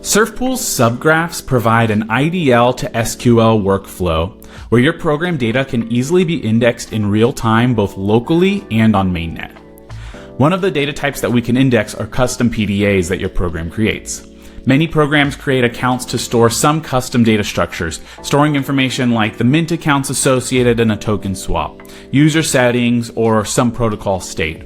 Surfpool's subgraphs provide an IDL-to-SQL workflow where your program data can easily be indexed in real time both locally and on mainnet. One of the data types that we can index are custom PDAs that your program creates. Many programs create accounts to store some custom data structures, storing information like the mint accounts associated in a token swap, user settings, or some protocol state.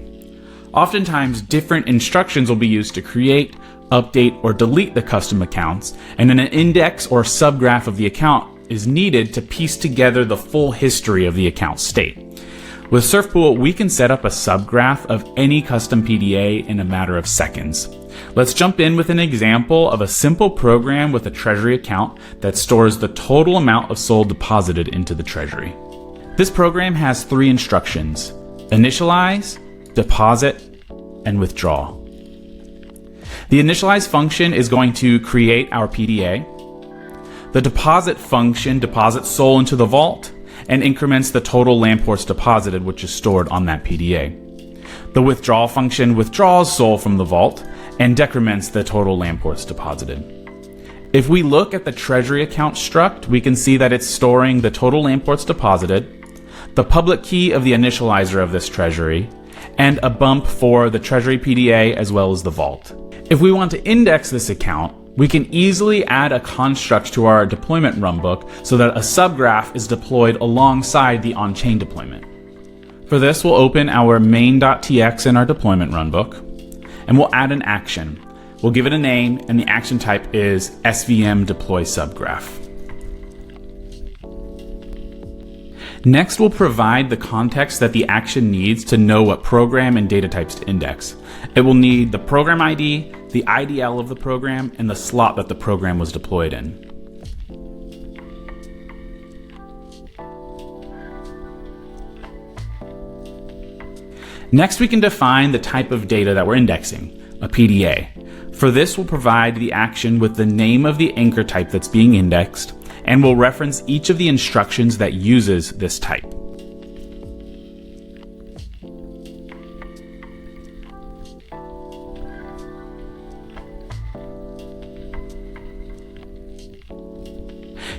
Oftentimes, different instructions will be used to create, update, or delete the custom accounts, and an index or subgraph of the account is needed to piece together the full history of the account state. With Surfpool, we can set up a subgraph of any custom PDA in a matter of seconds. Let's jump in with an example of a simple program with a treasury account that stores the total amount of SOL deposited into the treasury. This program has 3 instructions: initialize, deposit, and withdraw. The initialize function is going to create our PDA. The deposit function deposits SOL into the vault and increments the total LAMP ports deposited, which is stored on that PDA. The withdraw function withdraws SOL from the vault and decrements the total LAMP ports deposited. If we look at the treasury account struct, we can see that it's storing the total LAMP ports deposited, the public key of the initializer of this treasury, and a bump for the treasury PDA as well as the vault. If we want to index this account, we can easily add a construct to our deployment runbook so that a subgraph is deployed alongside the on-chain deployment. For this, we'll open our main.tx in our deployment runbook, and we'll add an action. We'll give it a name, and the action type is svm deploy subgraph. Next, we'll provide the context that the action needs to know what program and data types to index. It will need the program ID, the IDL of the program, and the slot that the program was deployed in. Next, we can define the type of data that we're indexing, a PDA. For this, we'll provide the action with the name of the anchor type that's being indexed, and we'll reference each of the instructions that uses this type.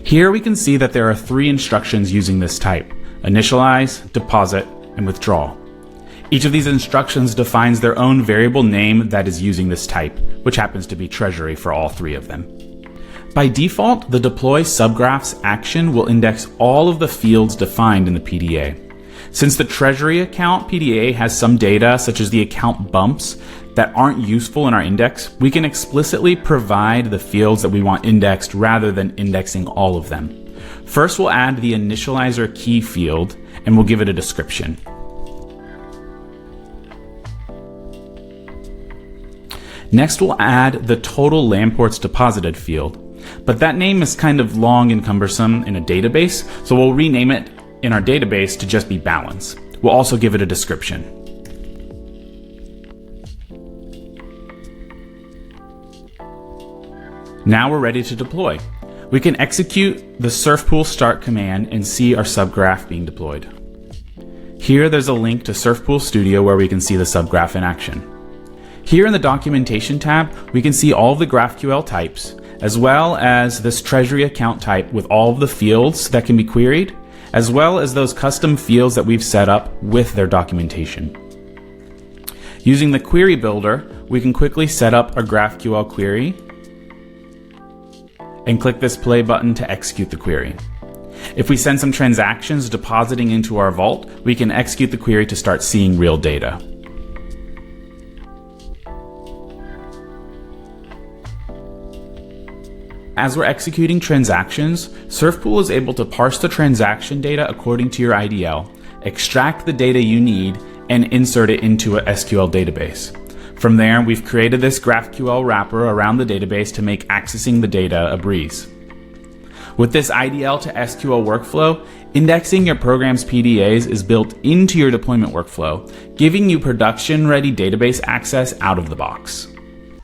Here we can see that there are 3 instructions using this type: initialize, deposit, and withdraw. Each of these instructions defines their own variable name that is using this type, which happens to be treasury for all 3 of them. By default, the deploy subgraphs action will index all of the fields defined in the PDA. Since the treasury account PDA has some data, such as the account bumps, that aren't useful in our index, we can explicitly provide the fields that we want indexed rather than indexing all of them. First, we'll add the initializer key field, and we'll give it a description. Next, we'll add the total LAMP ports deposited field. But that name is kind of long and cumbersome in a database, so we'll rename it in our database to just be balance. We'll also give it a description. Now we're ready to deploy. We can execute the Surfpool start command and see our subgraph being deployed. Here there's a link to Surfpool Studio where we can see the subgraph in action. Here in the documentation tab, we can see all of the GraphQL types, as well as this treasury account type with all of the fields that can be queried, as well as those custom fields that we've set up with their documentation. Using the query builder, we can quickly set up a GraphQL query and click this play button to execute the query. If we send some transactions depositing into our vault, we can execute the query to start seeing real data. As we're executing transactions, Surfpool is able to parse the transaction data according to your IDL, extract the data you need, and insert it into a SQL database. From there, we've created this GraphQL wrapper around the database to make accessing the data a breeze. With this IDL-to-SQL workflow, indexing your program's PDAs is built into your deployment workflow, giving you production-ready database access out of the box.